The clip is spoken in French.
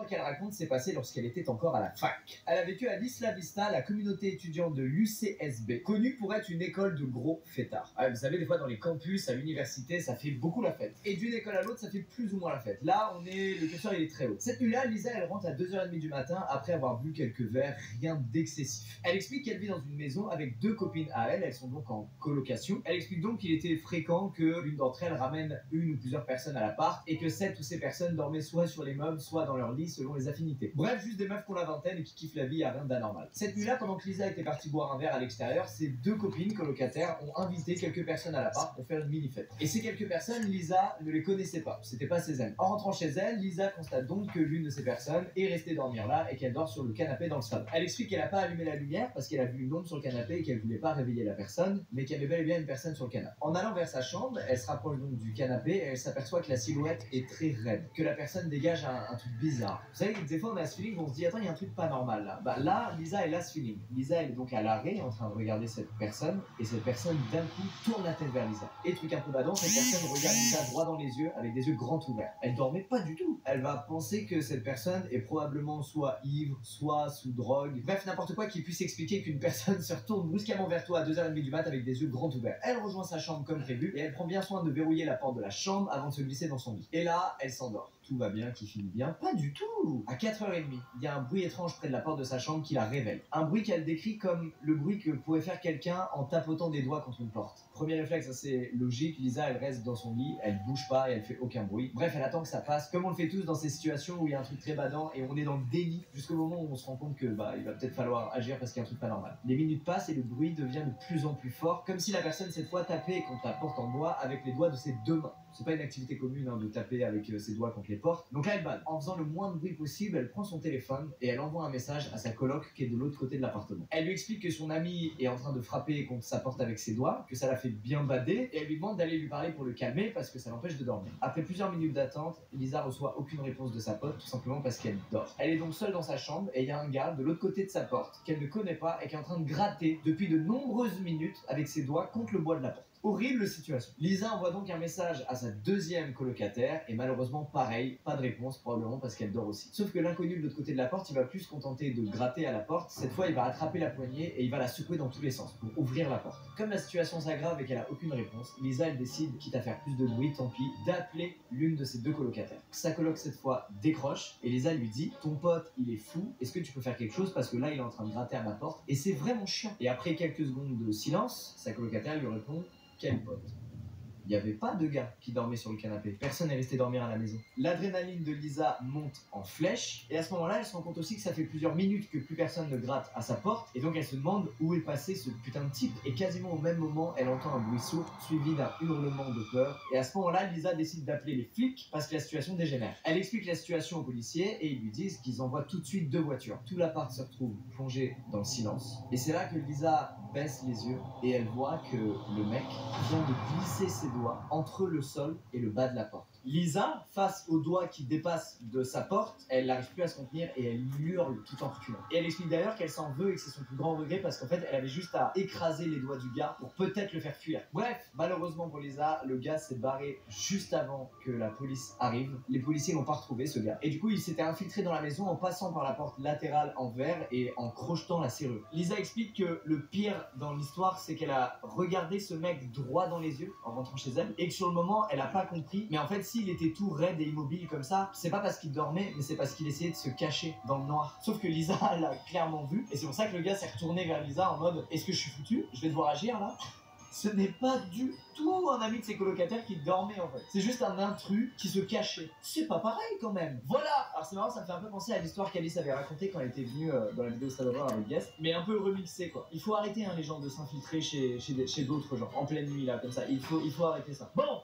qu'elle raconte s'est passée lorsqu'elle était encore à la fac. Elle a vécu à l'Isla Vista, la communauté étudiante de l'UCSB, connue pour être une école de gros fêtards. Ah, vous savez, des fois dans les campus, à l'université, ça fait beaucoup la fête. Et d'une école à l'autre, ça fait plus ou moins la fête. Là, le curseur il est très haut. Cette nuit-là, Lisa, elle rentre à 2h30 du matin après avoir bu quelques verres, rien d'excessif. Elle explique qu'elle vit dans une maison avec 2 copines à elle, elles sont donc en colocation. Elle explique donc qu'il était fréquent que l'une d'entre elles ramène une ou plusieurs personnes à l'appart et que cette ou ces personnes dormaient soit sur les meubles, soit dans leur lit selon les affinités. Bref, juste des meufs qui ont la vingtaine et qui kiffent la vie, à rien d'anormal. Cette nuit-là, pendant que Lisa était partie boire un verre à l'extérieur, ses 2 copines colocataires ont invité quelques personnes à l'appart pour faire une mini-fête. Et ces quelques personnes, Lisa ne les connaissait pas, c'était pas ses amis. En rentrant chez elle, Lisa constate donc que l'une de ces personnes est restée dormir là et qu'elle dort sur le canapé dans le salon. Elle explique qu'elle n'a pas allumé la lumière parce qu'elle a vu une ombre sur le canapé et qu'elle voulait pas réveiller la personne, mais qu'il y avait bel et bien une personne sur le canapé. En allant vers sa chambre, elle se rapproche donc du canapé et elle s'aperçoit que la silhouette est très raide, que la personne dégage un truc bizarre. Vous savez, des fois on a ce feeling où on se dit attends, il y a un truc pas normal là. Bah là, Lisa elle a ce feeling. Lisa elle est donc à l'arrêt en train de regarder cette personne et cette personne d'un coup tourne la tête vers Lisa. Et truc un peu badant, cette personne regarde Lisa droit dans les yeux avec des yeux grands ouverts. Elle dormait pas du tout. Elle va penser que cette personne est probablement soit ivre, soit sous drogue. Bref, n'importe quoi qui puisse expliquer qu'une personne se retourne brusquement vers toi à 2h30 du mat avec des yeux grands ouverts. Elle rejoint sa chambre comme prévu et elle prend bien soin de verrouiller la porte de la chambre avant de se glisser dans son lit. Et là, elle s'endort. Tout va bien, qui finit bien. Pas du tout. À 4h30, il y a un bruit étrange près de la porte de sa chambre qui la réveille. Un bruit qu'elle décrit comme le bruit que pourrait faire quelqu'un en tapotant des doigts contre une porte. Premier réflexe assez logique, Lisa elle reste dans son lit, elle bouge pas et elle fait aucun bruit. Bref, elle attend que ça passe, comme on le fait tous dans ces situations où il y a un truc très badant et on est dans le déni jusqu'au moment où on se rend compte que il va peut-être falloir agir parce qu'il y a un truc pas normal. Les minutes passent et le bruit devient de plus en plus fort, comme si la personne cette fois tapait contre la porte en bois avec les doigts de ses 2 mains. C'est pas une activité commune de taper avec ses doigts contre les portes. Donc là elle balle. En faisant le moins de bruit possible, elle prend son téléphone et elle envoie un message à sa coloc qui est de l'autre côté de l'appartement. Elle lui explique que son amie est en train de frapper contre sa porte avec ses doigts, que ça la fait bien bader et elle lui demande d'aller lui parler pour le calmer parce que ça l'empêche de dormir. Après plusieurs minutes d'attente, Lisa reçoit aucune réponse de sa pote tout simplement parce qu'elle dort. Elle est donc seule dans sa chambre et il y a un gars de l'autre côté de sa porte qu'elle ne connaît pas et qui est en train de gratter depuis de nombreuses minutes avec ses doigts contre le bois de la porte. Horrible situation. Lisa envoie donc un message à sa 2e colocataire et malheureusement pareil, pas de réponse probablement parce qu'elle dort aussi. Sauf que l'inconnu de l'autre côté de la porte, il va plus se contenter de gratter à la porte. Cette fois, il va attraper la poignée et il va la secouer dans tous les sens pour ouvrir la porte. Comme la situation s'aggrave et qu'elle a aucune réponse, Lisa elle décide, quitte à faire plus de bruit, tant pis, d'appeler l'une de ses 2 colocataires. Sa coloc cette fois décroche et Lisa lui dit ton pote il est fou, est-ce que tu peux faire quelque chose parce que là il est en train de gratter à ma porte et c'est vraiment chiant. Et après quelques secondes de silence, sa colocataire lui répond quel pote? Il n'y avait pas de gars qui dormait sur le canapé. Personne n'est resté dormir à la maison. L'adrénaline de Lisa monte en flèche. Et à ce moment-là, elle se rend compte aussi que ça fait plusieurs minutes que plus personne ne gratte à sa porte. Et donc elle se demande où est passé ce putain de type. Et quasiment au même moment, elle entend un bruit sourd suivi d'un hurlement de peur. Et à ce moment-là, Lisa décide d'appeler les flics parce que la situation dégénère. Elle explique la situation aux policiers et ils lui disent qu'ils envoient tout de suite 2 voitures. Tout l'appart se retrouve plongé dans le silence. Et c'est là que Lisa baisse les yeux et elle voit que le mec vient de glisser ses doigts entre le sol et le bas de la porte. Lisa, face aux doigts qui dépassent de sa porte, elle n'arrive plus à se contenir et elle hurle tout en reculant. Et elle explique d'ailleurs qu'elle s'en veut et que c'est son plus grand regret parce qu'en fait, elle avait juste à écraser les doigts du gars pour peut-être le faire fuir. Bref, malheureusement pour Lisa, le gars s'est barré juste avant que la police arrive. Les policiers n'ont pas retrouvé ce gars. Et du coup, il s'était infiltré dans la maison en passant par la porte latérale en verre et en crochetant la serrure. Lisa explique que le pire dans l'histoire, c'est qu'elle a regardé ce mec droit dans les yeux en rentrant chez elle et que sur le moment, elle a pas compris. Mais en fait, s'il était tout raide et immobile comme ça, c'est pas parce qu'il dormait, mais c'est parce qu'il essayait de se cacher dans le noir. Sauf que Lisa l'a clairement vu et c'est pour ça que le gars s'est retourné vers Lisa en mode est-ce que je suis foutu? Je vais devoir agir là? Ce n'est pas du tout un ami de ses colocataires qui dormait en fait. C'est juste un intrus qui se cachait. C'est pas pareil quand même. Voilà. Alors c'est marrant, ça me fait un peu penser à l'histoire qu'Alice avait racontée quand elle était venue dans la vidéo Stade avec Guest, mais un peu remixée quoi. Il faut arrêter les gens de s'infiltrer chez d'autres gens en pleine nuit là comme ça. Il faut arrêter ça. Bon.